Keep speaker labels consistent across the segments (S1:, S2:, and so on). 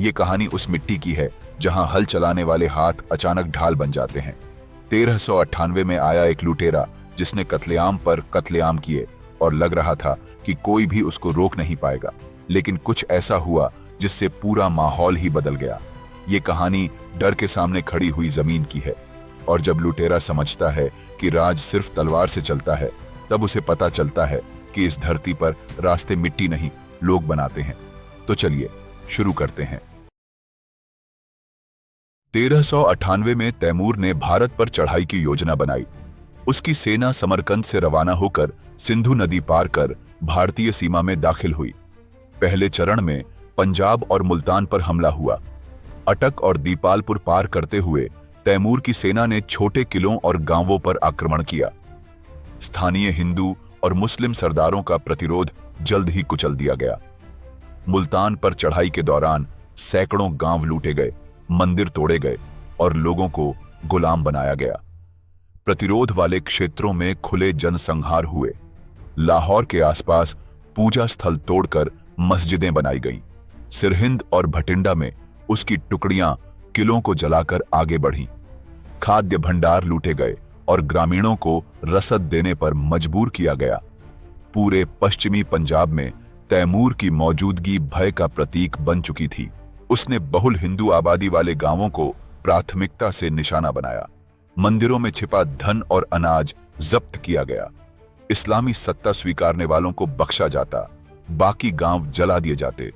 S1: ये कहानी उस मिट्टी की है जहां हल चलाने वाले हाथ अचानक ढाल बन जाते हैं। 1398 में आया एक लुटेरा जिसने कत्लेआम पर कत्लेआम किए और लग रहा था कि कोई भी उसको रोक नहीं पाएगा, लेकिन कुछ ऐसा हुआ जिससे पूरा माहौल ही बदल गया। ये कहानी डर के सामने खड़ी हुई जमीन की है, और जब लुटेरा समझता है कि राज सिर्फ तलवार से चलता है, तब उसे पता चलता है कि इस धरती पर रास्ते मिट्टी नहीं, लोग बनाते हैं। तो चलिए शुरू करते हैं। 1398 में तैमूर ने भारत पर चढ़ाई की योजना बनाई। उसकी सेना समरकंद से रवाना होकर सिंधु नदी पार कर भारतीय सीमा में दाखिल हुई। पहले चरण में पंजाब और मुल्तान पर हमला हुआ। अटक और दीपालपुर पार करते हुए तैमूर की सेना ने छोटे किलों और गांवों पर आक्रमण किया। स्थानीय हिंदू और मुस्लिम सरदारों का प्रतिरोध जल्द ही कुचल दिया गया। मुल्तान पर चढ़ाई के दौरान सैकड़ों गांव लूटे गए, मंदिर तोड़े गए और लोगों को गुलाम बनाया गया। प्रतिरोध वाले क्षेत्रों में खुले जनसंहार हुए। लाहौर के आसपास पूजा स्थल तोड़कर मस्जिदें बनाई गईं। सिरहिंद और भटिंडा में उसकी टुकड़ियां किलों को जलाकर आगे बढ़ीं। खाद्य भंडार लूटे गए और ग्रामीणों को रसद देने पर मजबूर किया गया। पूरे पश्चिमी पंजाब में तैमूर की मौजूदगी भय का प्रतीक बन चुकी थी। उसने बहुल हिंदू आबादी वाले गांवों को प्राथमिकता से निशाना बनाया। मंदिरों में छिपा धन और अनाज जब्त किया गया। इस्लामी सत्ता स्वीकारने वालों को बख्शा जाता, बाकी गांव जला दिए जाते।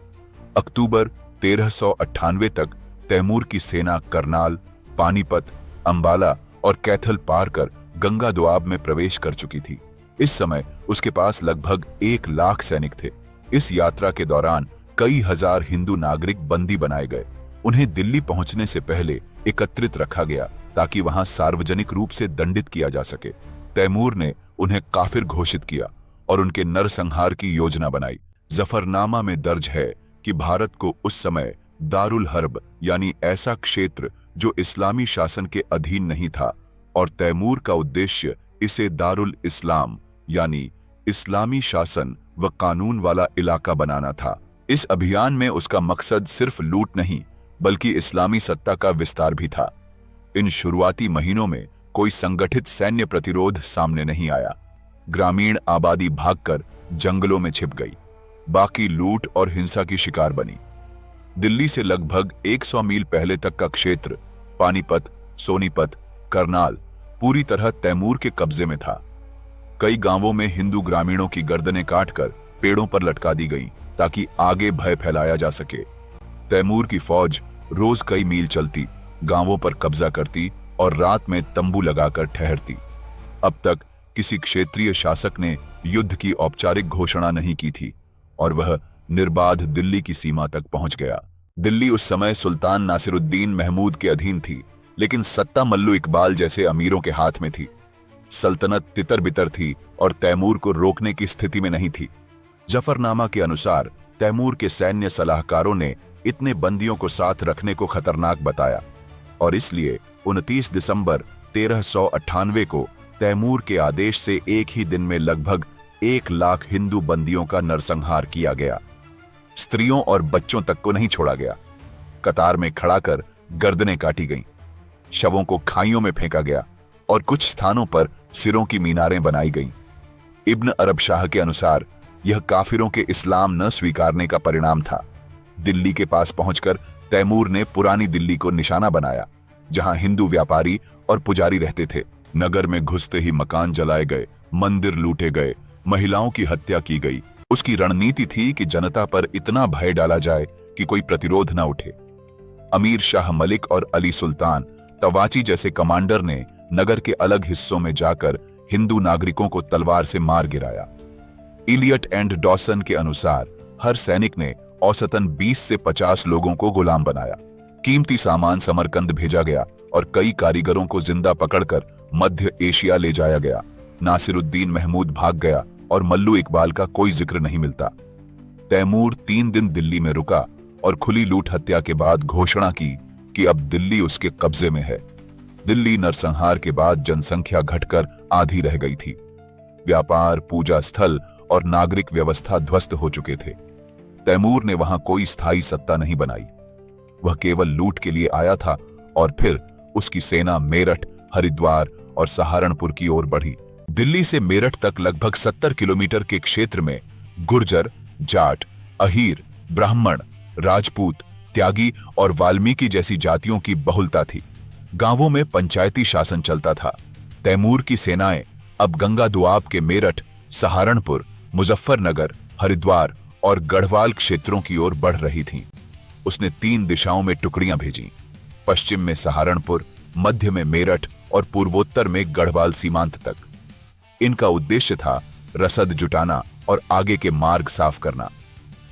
S1: अक्टूबर 1398 तक तैमूर की सेना करनाल, पानीपत, अंबाला और कैथल पार कर गंगा दोआब में प्रवेश कर चुकी थी। इस समय उसके पास लगभग 1 लाख सैनिक थे। इस यात्रा के दौरान कई हजार हिंदू नागरिक बंदी बनाए गए। उन्हें दिल्ली पहुंचने से पहले एकत्रित रखा गया ताकि वहां सार्वजनिक रूप से दंडित किया जा सके। तैमूर ने उन्हें काफिर घोषित किया और उनके नरसंहार की योजना बनाई। जफरनामा में दर्ज है कि भारत को उस समय दारुल हर्ब यानी ऐसा क्षेत्र जो इस्लामी शासन के अधीन नहीं था, और तैमूर का उद्देश्य इसे दारुल इस्लाम यानी इस्लामी शासन व कानून वाला इलाका बनाना था। इस अभियान में उसका मकसद सिर्फ लूट नहीं बल्कि इस्लामी सत्ता का विस्तार भी था। इन शुरुआती महीनों में कोई संगठित सैन्य प्रतिरोध सामने नहीं आया। ग्रामीण आबादी भागकर जंगलों में छिप गई, बाकी लूट और हिंसा की शिकार बनी। दिल्ली से लगभग 100 मील पहले तक का क्षेत्र पानीपत, सोनीपत, करनाल पूरी तरह तैमूर के कब्जे में था। कई गांवों में हिंदू ग्रामीणों की गर्दनें काटकर पेड़ों पर लटका दी गई ताकि आगे भय फैलाया जा सके। तैमूर की फौज रोज कई मील चलती, गांवों पर कब्जा करती और रात में तंबू लगाकर ठहरती। अब तक किसी क्षेत्रीय शासक ने युद्ध की औपचारिक घोषणा नहीं की थी और वह निर्बाध दिल्ली की सीमा तक पहुंच गया। दिल्ली उस समय सुल्तान नासिरुद्दीन महमूद के अधीन थी, लेकिन सत्ता मल्लू इकबाल जैसे अमीरों के हाथ में थी। सल्तनत तितर बितर थी और तैमूर को रोकने की स्थिति में नहीं थी। जफरनामा के अनुसार तैमूर के सैन्य सलाहकारों ने इतने बंदियों को साथ रखने को खतरनाक बताया और इसलिए 29 दिसंबर 1398 को तैमूर के आदेश से एक ही दिन में लगभग 1 लाख हिंदू बंदियों का नरसंहार किया गया। स्त्रियों और बच्चों तक को नहीं छोड़ा गया। कतार में खड़ा कर गर्दनें काटी गईं, शवों को खाइयों में फेंका गया और कुछ स्थानों पर सिरों की मीनारें बनाई गईं। इब्न अरब शाह के अनुसार यह काफिरों के इस्लाम न स्वीकारने का परिणाम था। दिल्ली के पास पहुंचकर तैमूर ने पुरानी दिल्ली को निशाना बनाया, जहां हिंदू व्यापारी और पुजारी रहते थे। नगर में घुसते ही मकान जलाए गए, मंदिर लूटे गए, महिलाओं की हत्या की गई। उसकी रणनीति थी कि जनता पर इतना भय डाला जाए कि कोई प्रतिरोध न उठे। अमीर शाह मलिक और अली सुल्तान तवाची जैसे कमांडर ने नगर के अलग हिस्सों में जाकर हिंदू नागरिकों को तलवार से मार गिराया। इलियट एंड डॉसन के अनुसार हर सैनिक ने औसतन 20 से 50 लोगों को गुलाम बनाया। कीमती सामान समरकंद भेजा गया और कई कारीगरों को जिंदा पकड़कर मध्य एशिया ले जाया गया। नासिरुद्दीन महमूद भाग गया और मल्लू इकबाल का कोई जिक्र नहीं मिलता। तैमूर 3 दिन दिल्ली में रुका और खुली लूट हत्या के बाद घोषणा की कि अब दिल्ली उसके कब्जे में है। दिल्ली नरसंहार के बाद जनसंख्या घटकर आधी रह गई थी। व्यापार, पूजा स्थल और नागरिक व्यवस्था ध्वस्त हो चुके थे। तैमूर ने वहां कोई स्थायी सत्ता नहीं बनाई। वह केवल लूट के लिए आया था और फिर उसकी सेना मेरठ, हरिद्वार और सहारनपुर की ओर बढ़ी। दिल्ली से मेरठ तक लगभग 70 किलोमीटर के क्षेत्र में गुर्जर, जाट, अहीर, ब्राह्मण, राजपूत, त्यागी और वाल्मीकि जैसी जातियों की बहुलता थी। गांवों में पंचायती शासन चलता था। तैमूर की सेनाएं अब गंगा दुआब के मेरठ, सहारनपुर, मुजफ्फरनगर, हरिद्वार और गढ़वाल क्षेत्रों की ओर बढ़ रही थीं। उसने 3 दिशाओं में टुकड़ियां भेजीं, पश्चिम में सहारनपुर, मध्य में मेरठ और पूर्वोत्तर में गढ़वाल सीमांत तक। इनका उद्देश्य था रसद जुटाना और आगे के मार्ग साफ करना।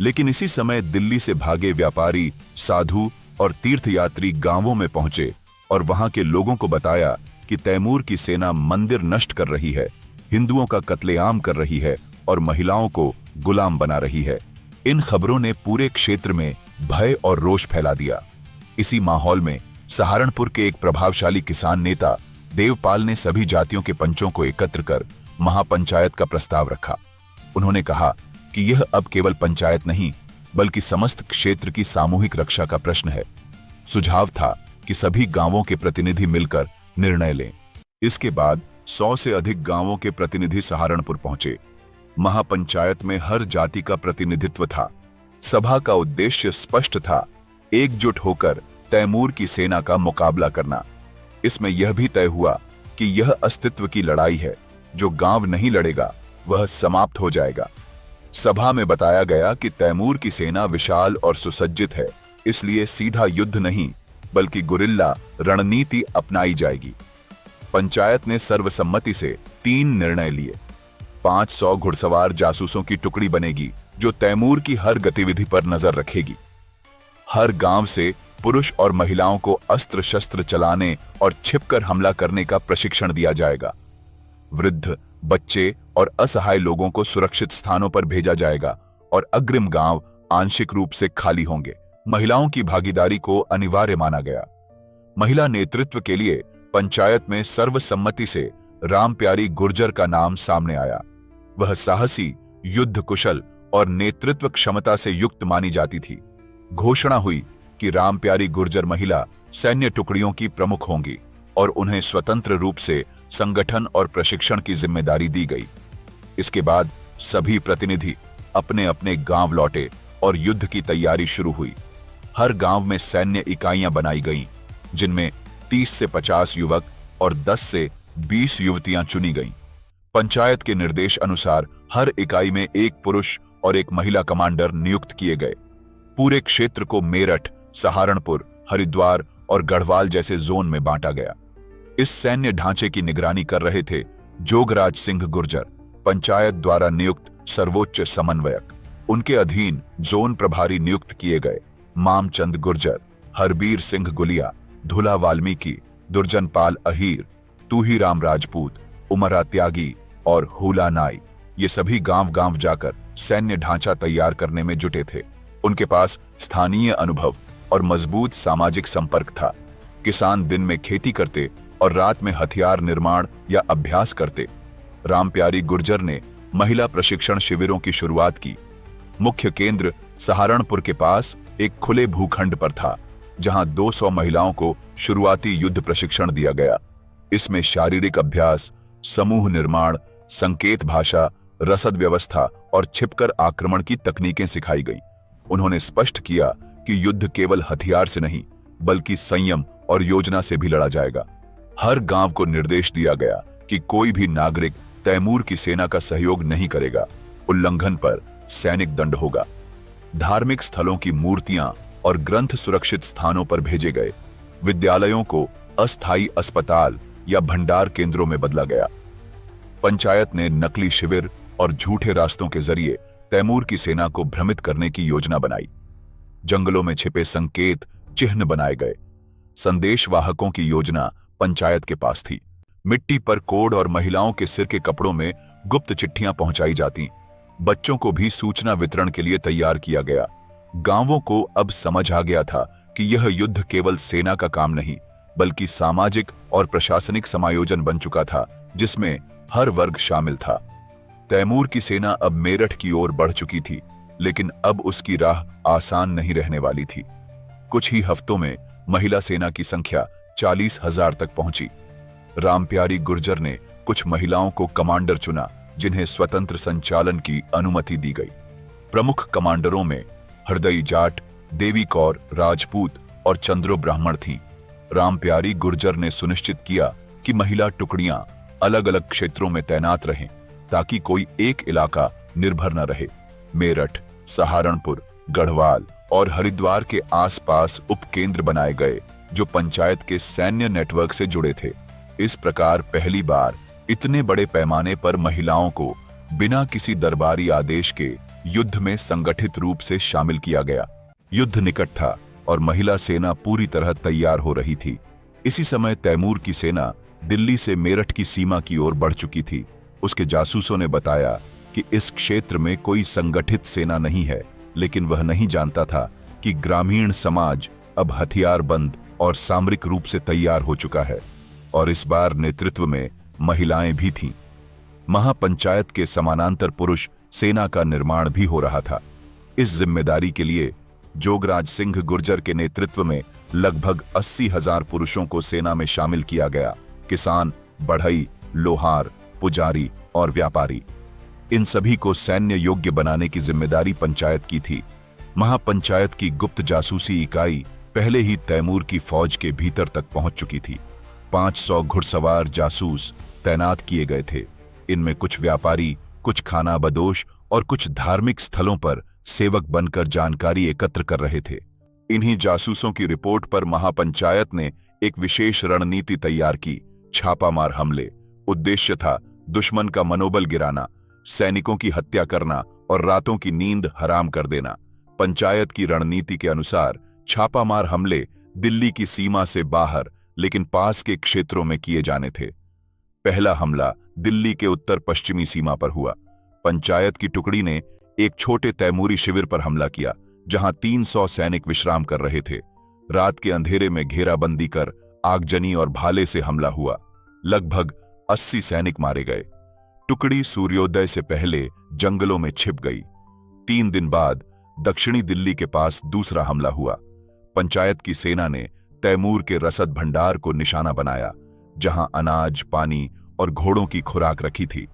S1: लेकिन इसी समय दिल्ली से भागे व्यापारी, साधु और तीर्थयात्री गांवों में पहुंचे और वहां के लोगों को बताया कि तैमूर की सेना मंदिर नष्ट कर रही है, हिंदुओं का कत्लेआम कर रही है और महिलाओं को गुलाम बना रही है। इन खबरों ने पूरे क्षेत्र में भय और रोष फैला दिया। इसी माहौल में सहारनपुर के एक प्रभावशाली किसान नेता देवपाल ने सभी जातियों के पंचों को एकत्र कर महापंचायत का प्रस्ताव रखा। उन्होंने कहा कि यह अब केवल पंचायत नहीं, बल्कि समस्त क्षेत्र की सामूहिक रक्षा का प्रश्न है। सुझाव था कि सभी गांवों के प्रतिनिधि मिलकर निर्णय लें। इसके बाद 100 से अधिक गांवों के प्रतिनिधि सहारनपुर पहुंचे। महापंचायत में हर जाति का प्रतिनिधित्व था। सभा का उद्देश्य स्पष्ट था, एकजुट होकर तैमूर की सेना का मुकाबला करना। इसमें यह भी तय हुआ कि यह अस्तित्व की लड़ाई है, जो गांव नहीं लड़ेगा वह समाप्त हो जाएगा। सभा में बताया गया कि तैमूर की सेना विशाल और सुसज्जित है, इसलिए सीधा युद्ध नहीं बल्कि गुरिल्ला रणनीति अपनाई जाएगी। पंचायत ने सर्वसम्मति से 3 निर्णय लिए। 500 घुड़सवार जासूसों की टुकड़ी बनेगी जो तैमूर की हर गतिविधि पर नजर रखेगी। हर गांव से पुरुष और महिलाओं को अस्त्र शस्त्र चलाने और छिपकर हमला करने का प्रशिक्षण दिया जाएगा। वृद्ध, बच्चे और असहाय लोगों को सुरक्षित स्थानों पर भेजा जाएगा और अग्रिम गांव आंशिक रूप से खाली होंगे। महिलाओं की भागीदारी को अनिवार्य माना गया। महिला नेतृत्व के लिए पंचायत में सर्वसम्मति से रामप्यारी गुर्जर का नाम सामने आया। वह साहसी, युद्ध कुशल और नेतृत्व क्षमता से युक्त मानी जाती थी। घोषणा हुई कि रामप्यारी गुर्जर महिला सैन्य टुकड़ियों की प्रमुख होंगी और उन्हें स्वतंत्र रूप से संगठन और प्रशिक्षण की जिम्मेदारी दी गई। इसके बाद सभी प्रतिनिधि अपने अपने गांव लौटे और युद्ध की तैयारी शुरू हुई। हर गांव में सैन्य इकाइयां बनाई गईं, जिनमें 30 से 50 युवक और 10 से 20 युवतियां चुनी गईं। पंचायत के निर्देश अनुसार हर इकाई में एक पुरुष और एक महिला कमांडर नियुक्त किए गए। पूरे क्षेत्र को मेरठ, सहारनपुर, हरिद्वार और गढ़वाल जैसे जोन में बांटा गया। इस सैन्य ढांचे की निगरानी कर रहे थे जोगराज सिंह गुर्जर, पंचायत द्वारा नियुक्त सर्वोच्च समन्वयक। उनके अधीन जोन प्रभारी नियुक्त किए गए मामचंद गुर्जर, हरबीर सिंह गुलिया, धुला वाल्मीकि, दुर्जनपाल अहीर, तूहीराम राजपूत, उमरा त्यागी और हुला नाई। ये सभी गांव-गांव जाकर सैन्य ढांचा तैयार करने में जुटे थे। उनके पास स्थानीय अनुभव और मजबूत सामाजिक संपर्क था। किसान दिन में खेती करते और रात में हथियार निर्माण या अभ्यास करते। रामप्यारी गुर्जर ने महिला प्रशिक्षण शिविरों की शुरुआत की। मुख्य केंद्र सहारनपुर के पास एक खुले भूखंड पर था, जहां 200 महिलाओं को शुरुआती युद्ध प्रशिक्षण दिया गया। इसमें शारीरिक अभ्यास, समूह निर्माण, संकेत भाषा, रसद व्यवस्था और छिपकर आक्रमण की तकनीकें सिखाई गईं। उन्होंने स्पष्ट किया कि युद्ध केवल हथियार से नहीं, बल्कि संयम और योजना से भी लड़ा जाएगा। हर गांव को निर्देश दिया गया कि कोई भी नागरिक तैमूर की सेना का सहयोग नहीं करेगा। उल्लंघन पर सैनिक दंड होगा। धार्मिक स्थलों की मूर्तियां और ग्रंथ सुरक्षित स्थानों पर भेजे गए। विद्यालयों को अस्थायी अस्पताल या भंडार केंद्रों में बदला गया। पंचायत ने नकली शिविर और झूठे रास्तों के जरिए तैमूर की सेना को भ्रमित करने की योजना बनाई। जंगलों में छिपे संकेत चिन्ह बनाए गए। संदेशवाहकों की योजना पंचायत के पास थी। मिट्टी पर कोड और महिलाओं के सिर के कपड़ों में गुप्त चिट्ठियां पहुंचाई जाती। बच्चों को भी सूचना वितरण के लिए तैयार किया गया। गांवों को अब समझ आ गया था कि यह युद्ध केवल सेना का काम नहीं, बल्कि सामाजिक और प्रशासनिक समायोजन बन चुका था, जिसमें हर वर्ग शामिल था। तैमूर की सेना अब मेरठ की ओर बढ़ चुकी थी, लेकिन अब उसकी राह आसान नहीं रहने वाली थी। कुछ ही हफ्तों में महिला सेना की संख्या 40,000 तक पहुंची। रामप्यारी गुर्जर ने कुछ महिलाओं को कमांडर चुना, जिन्हें स्वतंत्र संचालन की अनुमति दी गई। प्रमुख कमांडरों में हरदई जाट, देवी कौर राजपूत और चंद्रो ब्राह्मण थीं। रामप्यारी गुर्जर ने सुनिश्चित किया कि महिला टुकड़ियां अलग अलग क्षेत्रों में तैनात रहें, ताकि कोई एक इलाका निर्भर न रहे। मेरठ, सहारनपुर, गढ़वाल और हरिद्वार के आसपास उपकेंद्र बनाए गए, जो पंचायत के सैन्य नेटवर्क से जुड़े थे। इस प्रकार पहली बार इतने बड़े पैमाने पर महिलाओं को बिना किसी दरबारी आदेश के युद्ध में संगठित रूप से शामिल किया गया। युद्ध निकट था और महिला सेना पूरी तरह तैयार हो रही थी। इसी समय तैमूर की सेना दिल्ली से मेरठ की सीमा की ओर बढ़ चुकी थी। उसके जासूसों ने बताया कि इस क्षेत्र में कोई संगठित सेना नहीं है, लेकिन वह नहीं जानता था कि ग्रामीण समाज अब हथियारबंद और सामरिक रूप से तैयार हो चुका है, और इस बार नेतृत्व में महिलाएं भी थीं। महापंचायत के समानांतर पुरुष सेना का निर्माण भी हो रहा था। इस जिम्मेदारी के लिए जोगराज सिंह गुर्जर के नेतृत्व में लगभग 80,000 पुरुषों को सेना में शामिल किया गया। किसान, बढ़ई, लोहार, पुजारी और व्यापारी, इन सभी को सैन्य योग्य बनाने की जिम्मेदारी पंचायत की थी। महापंचायत की गुप्त जासूसी इकाई पहले ही तैमूर की फौज के भीतर तक पहुंच चुकी थी। 500 घुड़सवार जासूस तैनात किए गए थे। इनमें कुछ व्यापारी, कुछ खानाबदोश और कुछ धार्मिक स्थलों पर सेवक बनकर जानकारी एकत्र कर रहे थे। इन्हीं जासूसों की रिपोर्ट पर महापंचायत ने एक विशेष रणनीति तैयार की। छापामार हमले। उद्देश्य था दुश्मन का मनोबल गिराना, सैनिकों की हत्या करना और रातों की नींद हराम कर देना। पंचायत की रणनीति के अनुसार छापामार हमले दिल्ली की सीमा से बाहर लेकिन पास के क्षेत्रों में किए जाने थे। पहला हमला दिल्ली के उत्तर पश्चिमी सीमा पर हुआ। पंचायत की टुकड़ी ने एक छोटे तैमूरी शिविर पर हमला किया, जहां 300 सैनिक विश्राम कर रहे थे। रात के अंधेरे में घेराबंदी कर आगजनी और भाले से हमला हुआ। लगभग 80 सैनिक मारे गए। टुकड़ी सूर्योदय से पहले जंगलों में छिप गई। 3 दिन बाद दक्षिणी दिल्ली के पास दूसरा हमला हुआ। पंचायत की सेना ने तैमूर के रसद भंडार को निशाना बनाया, जहां अनाज, पानी और घोड़ों की खुराक रखी थी।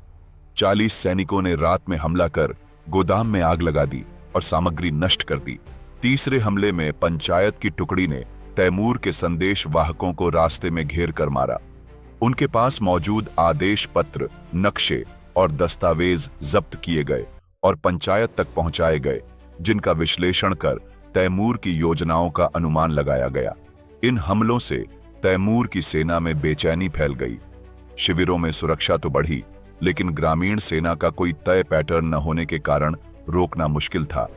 S1: 40 सैनिकों ने रात में हमला कर गोदाम में आग लगा दी और सामग्री नष्ट कर दी। तीसरे हमले में पंचायत की टुकड़ी ने तैमूर के संदेश वाहकों को रास्ते में घेर कर मारा। उनके पास मौजूद आदेश पत्र, नक्शे और दस्तावेज जब्त किए गए और पंचायत तक पहुंचाए गए, जिनका विश्लेषण कर तैमूर की योजनाओं का अनुमान लगाया गया। इन हमलों से तैमूर की सेना में बेचैनी फैल गई। शिविरों में सुरक्षा तो बढ़ी, लेकिन ग्रामीण सेना का कोई तय पैटर्न न होने के कारण रोकना मुश्किल था।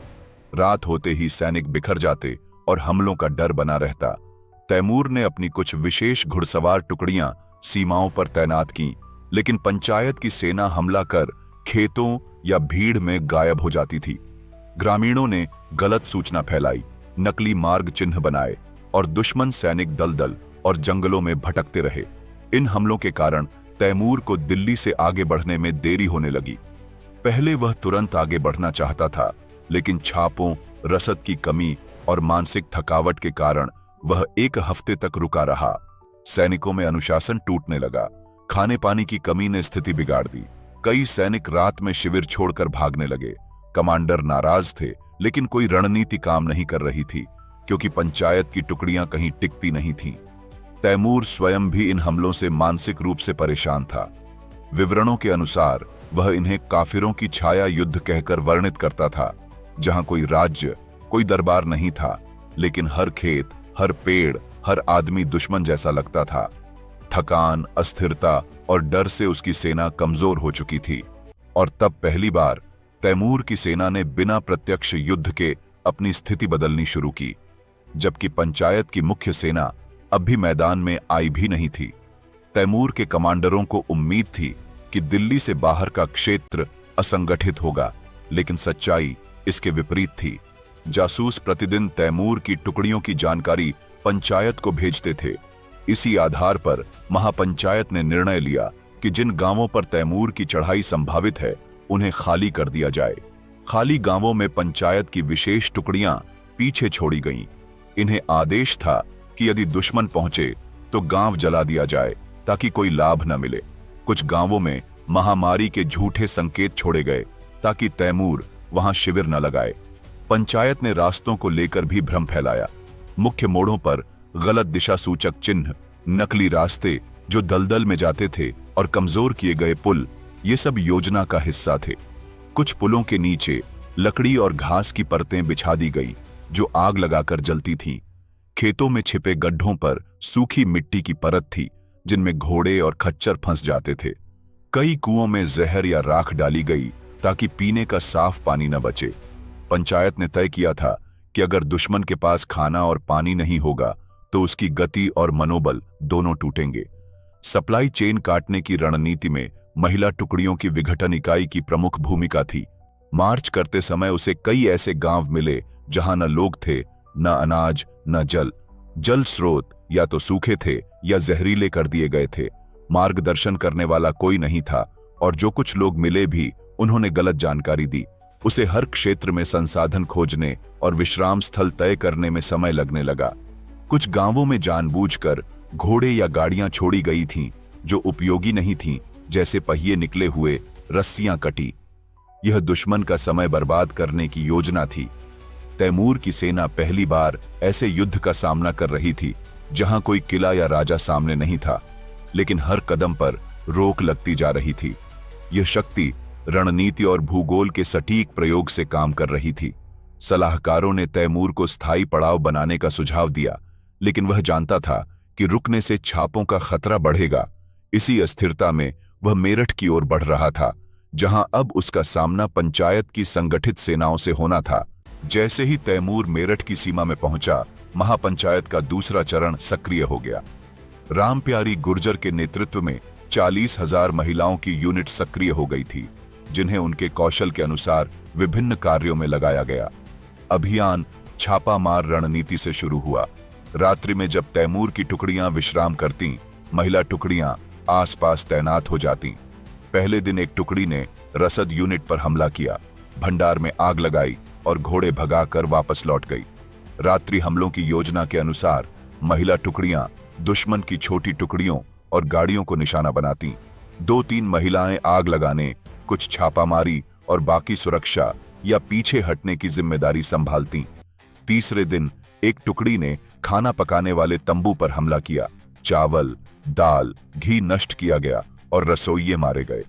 S1: रात होते ही सैनिक बिखर जाते और हमलों का डर बना रहता। तैमूर ने अपनी कुछ विशेष घुड़सवार टुकड़ियां सीमाओं पर तैनात की, लेकिन पंचायत की सेना हमला कर खेतों या भीड़ में गायब हो जाती थी। ग्रामीणों ने गलत सूचना फैलाई, नकली मार्ग चिन्ह बनाए और दुश्मन सैनिक दलदल और जंगलों में भटकते रहे। इन हमलों के कारण तैमूर को दिल्ली से आगे बढ़ने में देरी होने लगी। पहले वह तुरंत आगे बढ़ना चाहता था, लेकिन छापों, रसद की कमी और मानसिक थकावट के कारण वह 1 हफ्ते तक रुका रहा। सैनिकों में अनुशासन टूटने लगा। खाने पानी की कमी ने स्थिति बिगाड़ दी। कई सैनिक रात में शिविर छोड़कर भागने लगे। कमांडर नाराज थे, लेकिन कोई रणनीति काम नहीं कर रही थी, क्योंकि पंचायत की टुकड़ियां कहीं टिकती नहीं थीं। तैमूर स्वयं भी इन हमलों से मानसिक रूप से परेशान था। विवरणों के अनुसार वह इन्हें काफिरों की छाया युद्ध कहकर वर्णित करता था, जहां कोई राज्य, कोई दरबार नहीं था, लेकिन हर खेत, हर पेड़, हर आदमी दुश्मन जैसा लगता था। थकान, अस्थिरता और डर से उसकी सेना कमजोर हो चुकी थी, और तब पहली बार तैमूर की सेना ने बिना प्रत्यक्ष युद्ध के अपनी स्थिति बदलनी शुरू की, जबकि पंचायत की मुख्य सेना अब भी मैदान में आई भी नहीं थी। तैमूर के कमांडरों को उम्मीद थी कि दिल्ली से बाहर का क्षेत्र असंगठित होगा, लेकिन सच्चाई इसके विपरीत थी। जासूस प्रतिदिन तैमूर की टुकड़ियों की जानकारी पंचायत को भेजते थे। इसी आधार पर महापंचायत ने निर्णय लिया कि जिन गांवों पर तैमूर की चढ़ाई संभावित है, उन्हें खाली कर दिया जाए। खाली गांवों में पंचायत की विशेष टुकड़ियां पीछे छोड़ी गईं। इन्हें आदेश था कि यदि दुश्मन पहुंचे तो गांव जला दिया जाए ताकि कोई लाभ न मिले। कुछ गांवों में महामारी के झूठे संकेत छोड़े गए ताकि तैमूर वहां शिविर न लगाए। पंचायत ने रास्तों को लेकर भी भ्रम फैलाया। मुख्य मोड़ों पर गलत दिशा सूचक चिन्ह, नकली रास्ते जो दलदल में जाते थे और कमजोर किए गए पुल, ये सब योजना का हिस्सा थे। कुछ पुलों के नीचे लकड़ी और घास की परतें बिछा दी गई जो आग लगाकर जलती थीं। खेतों में छिपे गड्ढों पर सूखी मिट्टी की परत थी जिनमें घोड़े और खच्चर फंस जाते थे। कई कुओं में जहर या राख डाली गई ताकि पीने का साफ पानी न बचे। पंचायत ने तय किया था कि अगर दुश्मन के पास खाना और पानी नहीं होगा तो उसकी गति और मनोबल दोनों टूटेंगे। सप्लाई चेन काटने की रणनीति में महिला टुकड़ियों की विघटन इकाई की प्रमुख भूमिका थी। मार्च करते समय उसे कई ऐसे गांव मिले जहां न लोग थे, न अनाज, न जल। जल स्रोत या तो सूखे थे या जहरीले कर दिए गए थे। मार्गदर्शन करने वाला कोई नहीं था और जो कुछ लोग मिले भी उन्होंने गलत जानकारी दी। उसे हर क्षेत्र में संसाधन खोजने और विश्राम स्थल तय करने में समय लगने लगा। कुछ गांवों में जानबूझकर घोड़े या गाड़ियां छोड़ी गई थीं जो उपयोगी नहीं थीं, जैसे पहिए निकले हुए, रस्सियां कटी। यह दुश्मन का समय बर्बाद करने की योजना थी। तैमूर की सेना पहली बार ऐसे युद्ध का सामना कर रही थी जहां कोई किला या राजा सामने नहीं था, लेकिन हर कदम पर रोक लगती जा रही थी। यह शक्ति रणनीति और भूगोल के सटीक प्रयोग से काम कर रही थी। सलाहकारों ने तैमूर को स्थायी पड़ाव बनाने का सुझाव दिया, लेकिन वह जानता था कि रुकने से छापों का खतरा बढ़ेगा। इसी अस्थिरता में वह मेरठ की ओर बढ़ रहा था, जहां अब उसका सामना पंचायत की संगठित सेनाओं से होना था। जैसे ही तैमूर मेरठ की सीमा में पहुंचा, महापंचायत का दूसरा चरण सक्रिय हो गया। रामप्यारी गुर्जर के नेतृत्व में 40,000 महिलाओं की यूनिट सक्रिय हो गई थी, जिन्हें उनके कौशल के अनुसार विभिन्न कार्यों में लगाया गया। अभियान छापामार रणनीति से शुरू हुआ। रात्रि में जब तैमूर की टुकड़ियां विश्राम करतीं, महिला टुकड़ियां आसपास तैनात हो जातीं। पहले दिन एक टुकड़ी ने रसद यूनिट पर हमला किया, भंडार में आग लगाई और घोड़े भगाकर वापस लौट गई। रात्रि हमलों की योजना के अनुसार महिला टुकड़ियां दुश्मन की छोटी टुकड़ियों और गाड़ियों को निशाना बनातीं। 2-3 महिलाएं आग लगाने, कुछ छापामारी और बाकी सुरक्षा या पीछे हटने की जिम्मेदारी संभालतीं। तीसरे दिन एक टुकड़ी ने खाना पकाने वाले तंबू पर हमला किया। चावल, दाल, घी नष्ट किया गया और रसोइये मारे गए।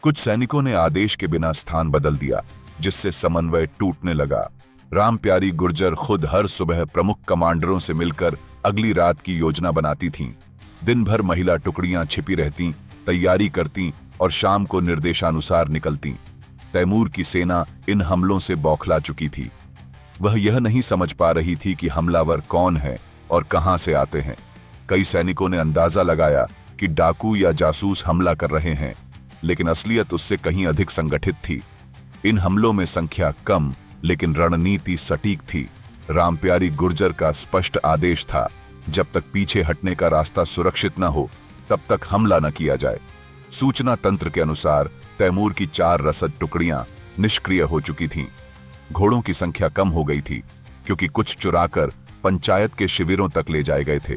S1: कुछ सैनिकों ने आदेश के बिना स्थान बदल दिया, जिससे समन्वय टूटने लगा। रामप्यारी गुर्जर खुद हर सुबह प्रमुख कमांडरों से मिलकर अगली रात की योजना बनाती थीं। दिन भर महिला टुकड़ियां छिपी रहतीं, तैयारी करतीं और शाम को निर्देशानुसार निकलतीं। तैमूर की सेना इन हमलों से बौखला चुकी थी। वह यह नहीं समझ पा रही थी कि हमलावर कौन है और कहां से आते हैं। कई सैनिकों ने अंदाजा लगाया कि डाकू या जासूस हमला कर रहे हैं, लेकिन असलियत उससे कहीं अधिक संगठित थी। इन हमलों में संख्या कम लेकिन रणनीति सटीक थी। रामप्यारी गुर्जर का स्पष्ट आदेश था, जब तक पीछे हटने का रास्ता सुरक्षित न हो तब तक हमला न किया जाए। सूचना तंत्र के अनुसार तैमूर की 4 रसद टुकड़ियां निष्क्रिय हो चुकी थीं। घोड़ों की संख्या कम हो गई थी क्योंकि कुछ चुराकर पंचायत के शिविरों तक ले जाए गए थे।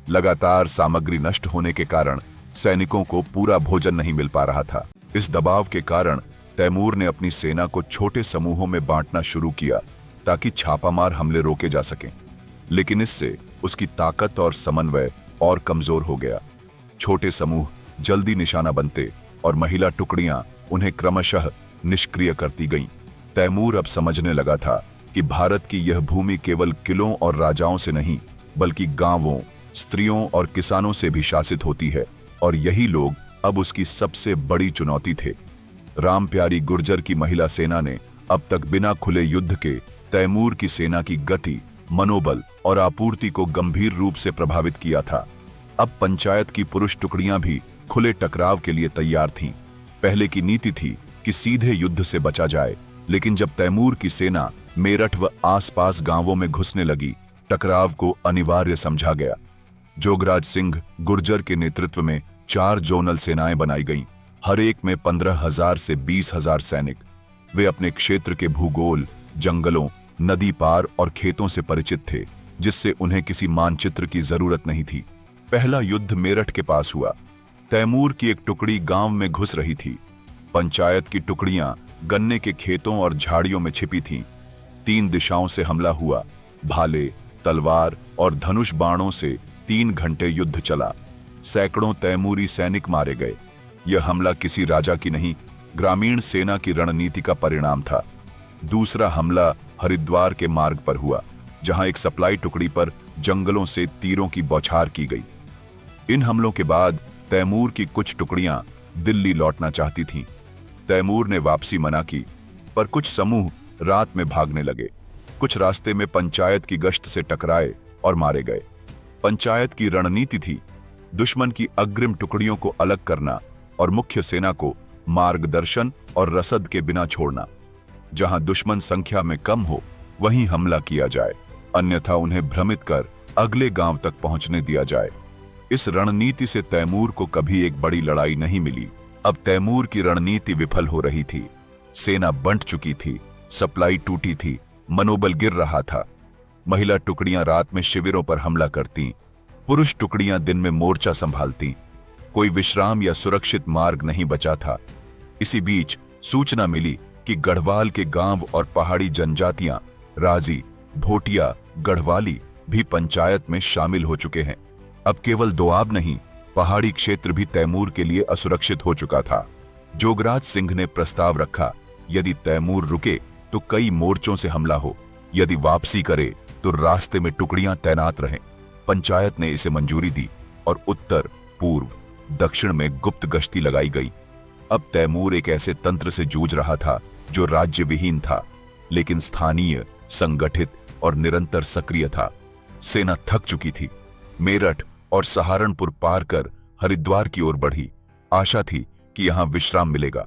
S1: लगातार सामग्री नष्ट होने के कारण सैनिकों को पूरा भोजन नहीं मिल पा रहा था। इस दबाव के कारण तैमूर ने अपनी सेना को छोटे समूहों में बांटना शुरू किया ताकि छापामार हमले रोके जा सकें, लेकिन इससे उसकी ताकत और समन्वय और कमजोर हो गया। छोटे समूह जल्दी निशाना बनते और महिला टुकड़ियां उन्हें क्रमशः निष्क्रिय करती गईं। तैमूर अब समझने लगा था कि भारत की यह भूमि केवल किलों और राजाओं से नहीं, बल्कि गांवों, स्त्रियों और किसानों से भी शासित होती है, और यही लोग अब उसकी सबसे बड़ी चुनौती थे। रामप्यारी गुर्जर की महिला सेना ने अब तक बिना खुले युद्ध के तैमूर की सेना की गति, मनोबल और आपूर्ति को गंभीर रूप से प्रभावित किया था। अब पंचायत की पुरुष टुकड़ियां भी खुले टकराव के लिए तैयार थीं। पहले की नीति थी कि सीधे युद्ध से बचा जाए, लेकिन जब तैमूर की सेना मेरठ व आसपास गांवों में घुसने लगी, टकराव को अनिवार्य समझा गया। जोगराज सिंह गुर्जर के नेतृत्व में 4 जोनल सेनाएं बनाई गईं, हर एक में 15,000 से 20,000 सैनिक। वे अपने क्षेत्र के भूगोल, जंगलों, नदी पार और खेतों से परिचित थे, जिससे उन्हें किसी मानचित्र की जरूरत नहीं थी। पहला युद्ध मेरठ के पास हुआ। तैमूर की एक टुकड़ी गांव में घुस रही थी। पंचायत की टुकड़ियां गन्ने के खेतों और झाड़ियों में छिपी थीं। 3 दिशाओं से हमला हुआ। भाले, तलवार और धनुष बाणों से 3 घंटे युद्ध चला। सैकड़ों तैमूरी सैनिक मारे गए। यह हमला किसी राजा की नहीं, ग्रामीण सेना की रणनीति का परिणाम था। दूसरा हमला हरिद्वार के मार्ग पर हुआ, जहां एक सप्लाई टुकड़ी पर जंगलों से तीरों की बौछार की गई। इन हमलों के बाद तैमूर की कुछ टुकड़ियां दिल्ली लौटना चाहती थीं। तैमूर ने वापसी मना की, पर कुछ समूह रात में भागने लगे। कुछ रास्ते में पंचायत की गश्त से टकराए और मारे गए। पंचायत की रणनीति थी दुश्मन की अग्रिम टुकड़ियों को अलग करना और मुख्य सेना को मार्गदर्शन और रसद के बिना छोड़ना। जहां दुश्मन संख्या में कम हो वहीं हमला किया जाए, अन्यथा उन्हें भ्रमित कर अगले गांव तक पहुंचने दिया जाए। इस रणनीति से तैमूर को कभी एक बड़ी लड़ाई नहीं मिली। अब तैमूर की रणनीति विफल हो रही थी। सेना बंट चुकी थी, सप्लाई टूटी थी, मनोबल गिर रहा था। महिला टुकड़ियां रात में शिविरों पर हमला करती, पुरुष टुकड़ियां दिन में मोर्चा संभालती। कोई विश्राम या सुरक्षित मार्ग नहीं बचा था। इसी बीच सूचना मिली कि गढ़वाल के गांव और पहाड़ी जनजातियां राजी, भोटिया, गढ़वाली भी पंचायत में शामिल हो चुके हैं। अब केवल दोआब नहीं, पहाड़ी क्षेत्र भी तैमूर के लिए असुरक्षित हो चुका था। जोगराज सिंह ने प्रस्ताव रखा, यदि तैमूर रुके तो कई मोर्चों से हमला हो, यदि वापसी करे तो रास्ते में टुकड़ियां तैनात रहें। पंचायत ने इसे मंजूरी दी और उत्तर, पूर्व, दक्षिण में गुप्त गश्ती लगाई गई। अब तैमूर एक ऐसे तंत्र से जूझ रहा था जो राज्य विहीन था, लेकिन स्थानीय, संगठित और निरंतर सक्रिय था। सेना थक चुकी थी। मेरठ और सहारनपुर पार कर हरिद्वार की ओर बढ़ी। आशा थी कि यहां विश्राम मिलेगा,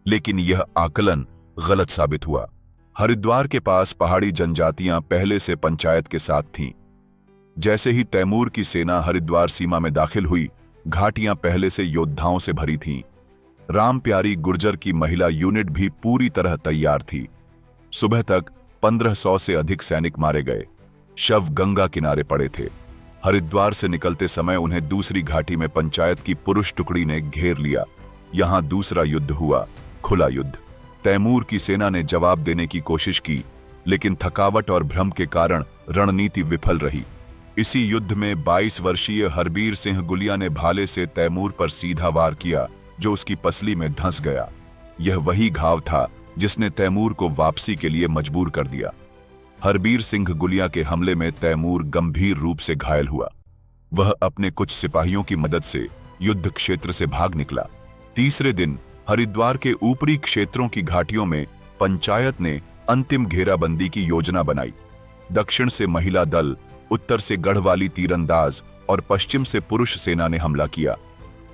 S1: लेकिन यह आकलन गलत साबित हुआ। हरिद्वार के पास पहाड़ी जनजातियां पहले से पंचायत के साथ थीं। जैसे ही तैमूर की सेना हरिद्वार सीमा में दाखिल हुई, घाटियां पहले से योद्धाओं से भरी थीं। राम प्यारी गुर्जर की महिला यूनिट भी पूरी तरह तैयार थी। सुबह तक 1500 से अधिक सैनिक मारे गए। शव गंगा किनारे पड़े थे। हरिद्वार से निकलते समय उन्हें दूसरी घाटी में पंचायत की पुरुष टुकड़ी ने घेर लिया। यहां दूसरा युद्ध हुआ, खुला युद्ध। तैमूर की सेना ने जवाब देने की कोशिश की, लेकिन थकावट और भ्रम के कारण रणनीति विफल रही। इसी युद्ध में 22 वर्षीय हरबीर सिंह गुलिया ने भाले से तैमूर पर सीधा वार किया, जो उसकी पसली में धंस गया। यह वही घाव था जिसने तैमूर को वापसी के लिए मजबूर कर दिया। हरबीर सिंह गुलिया के हमले में तैमूर गंभीर रूप से घायल हुआ। वह अपने कुछ सिपाहियों की मदद से युद्ध क्षेत्र से भाग निकला। तीसरे दिन हरिद्वार के ऊपरी क्षेत्रों की घाटियों में पंचायत ने अंतिम घेराबंदी की योजना बनाई। दक्षिण से महिला दल, उत्तर से गढ़वाली तीरंदाज और पश्चिम से पुरुष सेना ने हमला किया।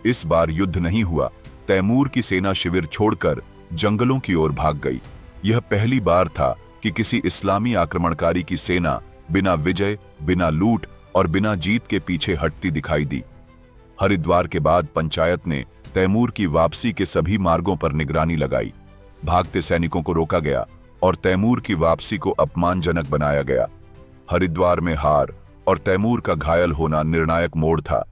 S1: इस बार युद्ध नहीं हुआ। तैमूर की सेना शिविर छोड़कर जंगलों की ओर भाग गई। यह पहली बार था कि किसी इस्लामी आक्रमणकारी की सेना बिना विजय, बिना लूट और बिना जीत के पीछे हटती दिखाई दी। हरिद्वार के बाद पंचायत ने तैमूर की वापसी के सभी मार्गों पर निगरानी लगाई। भागते सैनिकों को रोका गया और तैमूर की वापसी को अपमानजनक बनाया गया। हरिद्वार में हार और तैमूर का घायल होना निर्णायक मोड़ था।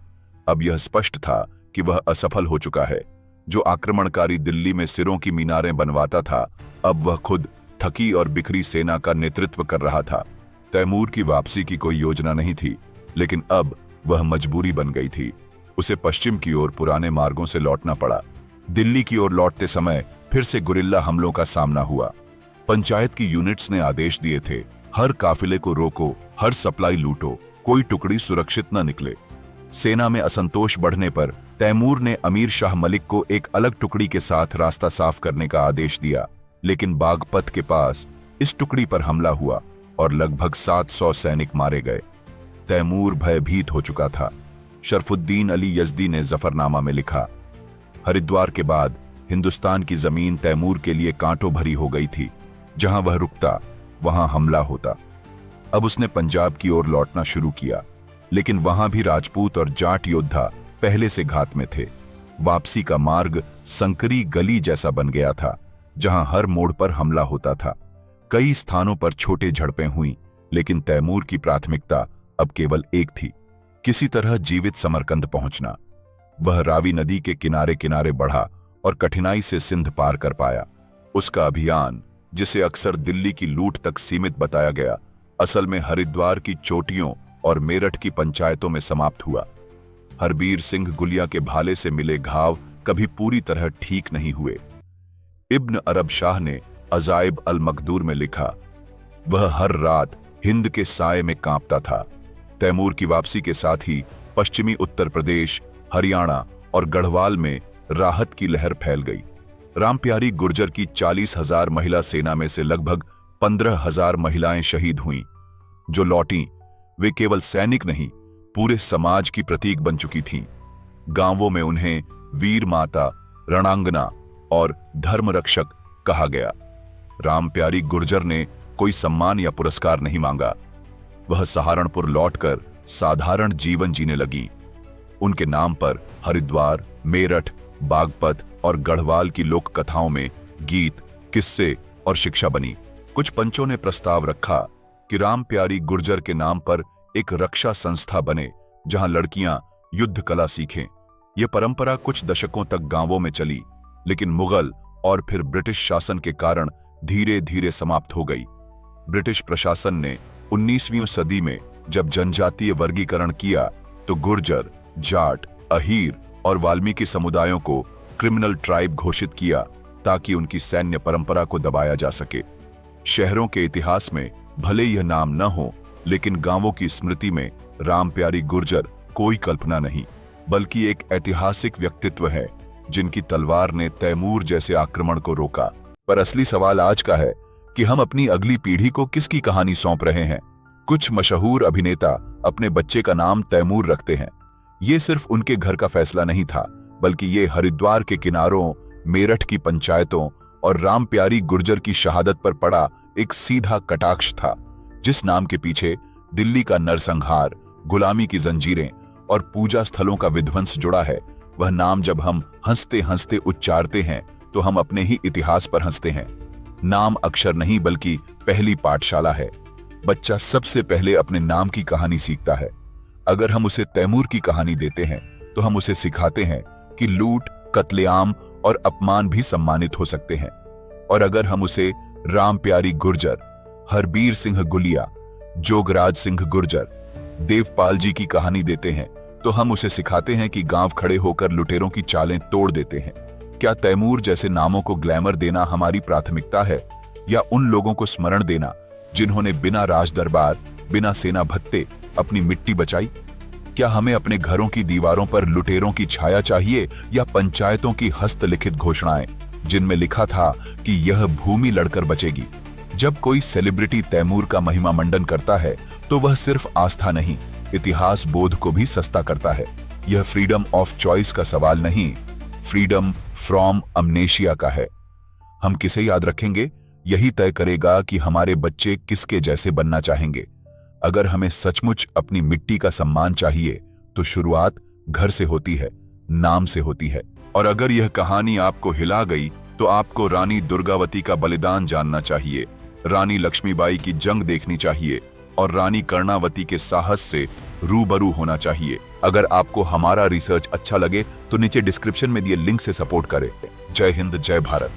S1: अब यह स्पष्ट था कि वह असफल हो चुका है। जो आक्रमणकारी दिल्ली में सिरों की मीनारें बनवाता था, अब वह खुद थकी और बिखरी सेना का नेतृत्व कर रहा था। तैमूर की वापसी की कोई योजना नहीं थी, लेकिन अब वह मजबूरी बन गई थी। उसे पश्चिम की ओर पुराने मार्गों से लौटना पड़ा। दिल्ली की ओर लौटते समय फिर से गुरिल्ला हमलों का सामना हुआ। पंचायत की यूनिट्स ने आदेश दिए थे, हर काफिले को रोको, हर सप्लाई लूटो, कोई टुकड़ी सुरक्षित न निकले। सेना में असंतोष बढ़ने पर तैमूर ने अमीर शाह मलिक को एक अलग टुकड़ी के साथ रास्ता साफ करने का आदेश दिया, लेकिन बागपत के पास इस टुकड़ी पर हमला हुआ और लगभग 700 सैनिक मारे गए। तैमूर भयभीत हो चुका था। शरफुद्दीन अली यज़दी ने जफरनामा में लिखा, हरिद्वार के बाद हिंदुस्तान की जमीन तैमूर के लिए कांटों भरी हो गई थी। जहां वह रुकता वहां हमला होता। अब उसने पंजाब की ओर लौटना शुरू किया, लेकिन वहां भी राजपूत और जाट योद्धा पहले से घात में थे। वापसी का मार्ग संकरी गली जैसा बन गया था, जहां हर मोड़ पर हमला होता था। कई स्थानों पर छोटे झड़पें हुई, लेकिन तैमूर की प्राथमिकता अब केवल एक थी, किसी तरह जीवित समरकंद पहुंचना। वह रावी नदी के किनारे किनारे बढ़ा और कठिनाई से सिंध पार कर पाया। उसका अभियान, जिसे अक्सर दिल्ली की लूट तक सीमित बताया गया, असल में हरिद्वार की चोटियों और मेरठ की पंचायतों में समाप्त हुआ। हरबीर सिंह गुलिया के भाले से मिले घाव कभी पूरी तरह ठीक नहीं हुए। इब्न अरब शाह ने अजाइब अल मकदूर में लिखा, वह हर रात हिंद के साए में कांपता था। तैमूर की वापसी के साथ ही पश्चिमी उत्तर प्रदेश, हरियाणा और गढ़वाल में राहत की लहर फैल गई। रामप्यारी गुर्जर की 40,000 महिला सेना में से लगभग 15,000 महिलाएं शहीद हुईं। जो लौटीं, वे केवल सैनिक नहीं, पूरे समाज की प्रतीक बन चुकी थीं। गांवों में उन्हें वीर माता, रणांगना और धर्मरक्षक कहा गया। रामप्यारी गुर्जर ने कोई सम्मान या पुरस्कार नहीं मांगा। वह सहारनपुर लौटकर साधारण जीवन जीने लगी। उनके नाम पर हरिद्वार, मेरठ, बागपत और गढ़वाल की लोक कथाओं में गीत, किस्से और शिक्षा बनी। कुछ पंचों ने प्रस्ताव रखा कि रामप्यारी गुर्जर के नाम पर एक रक्षा संस्था बने, जहां लड़कियां युद्ध कला सीखें। यह परंपरा कुछ दशकों तक गांवों में चली, लेकिन मुगल और फिर ब्रिटिश शासन के कारण धीरे धीरे समाप्त हो गई। ब्रिटिश प्रशासन ने 19वीं सदी में जब जनजातीय वर्गीकरण किया, तो गुर्जर, जाट, अहीर और वाल्मीकि समुदायों को क्रिमिनल ट्राइब घोषित किया, ताकि उनकी सैन्य परंपरा को दबाया जा सके। शहरों के इतिहास में भले यह नाम न हो, लेकिन गांवों की स्मृति में रामप्यारी गुर्जर कोई कल्पना नहीं, बल्कि एक ऐतिहासिक व्यक्तित्व है, जिनकी तलवार ने तैमूर जैसे आक्रमण को रोका। पर असली सवाल आज का है कि हम अपनी अगली पीढ़ी को किसकी कहानी सौंप रहे हैं। कुछ मशहूर अभिनेता अपने बच्चे का नाम तैमूर रखते हैं। ये सिर्फ उनके घर का फैसला नहीं था, बल्कि ये हरिद्वार के किनारों, मेरठ की पंचायतों और रामप्यारी गुर्जर की शहादत पर पड़ा एक सीधा कटाक्ष था। जिस नाम के पीछे दिल्ली का नरसंहार, गुलामी की जंजीरें और पूजा स्थलों का विध्वंस जुड़ा है, वह नाम जब हम हंसते हंसते उच्चारते हैं, तो हम अपने ही इतिहास पर हंसते हैं। नाम अक्षर नहीं, बल्कि पहली पाठशाला है। बच्चा सबसे पहले अपने नाम की कहानी सीखता है। अगर हम उसे तैमूर की कहानी देते हैं, तो हम उसे सिखाते हैं कि लूट, कत्लेआम और अपमान भी सम्मानित हो सकते हैं। और अगर हम उसे रामप्यारी गुर्जर, हरबीर सिंह गुलिया, जोगराज सिंह गुर्जर, देवपाल जी की कहानी देते हैं, तो हम उसे सिखाते हैं कि गांव खड़े होकर लुटेरों की चालें तोड़ देते हैं। क्या तैमूर जैसे नामों को ग्लैमर देना हमारी प्राथमिकता है, या उन लोगों को स्मरण देना जिन्होंने बिना राज दरबार, बिना सेना भत्ते अपनी मिट्टी बचाई? क्या हमें अपने घरों की दीवारों पर लुटेरों की छाया चाहिए, या पंचायतों की हस्तलिखित घोषणाएं जिनमें लिखा था कि यह भूमि लड़कर बचेगी? जब कोई सेलिब्रिटी तैमूर का महिमा मंडन करता है, तो वह सिर्फ आस्था नहीं, इतिहास बोध को भी सस्ता करता है। यह फ्रीडम ऑफ चॉइस का सवाल नहीं, फ्रीडम फ्रॉम अमनेशिया का है। हम किसे याद रखेंगे, यही तय करेगा कि हमारे बच्चे किसके जैसे बनना चाहेंगे। अगर हमें सचमुच अपनी मिट्टी का सम्मान चाहिए, तो शुरुआत घर से होती है, नाम से होती है। और अगर यह कहानी आपको हिला गई, तो आपको रानी दुर्गावती का बलिदान जानना चाहिए, रानी लक्ष्मीबाई की जंग देखनी चाहिए और रानी कर्णावती के साहस से रूबरू होना चाहिए। अगर आपको हमारा रिसर्च अच्छा लगे, तो नीचे डिस्क्रिप्शन में दिए लिंक से सपोर्ट करें। जय हिंद, जय भारत।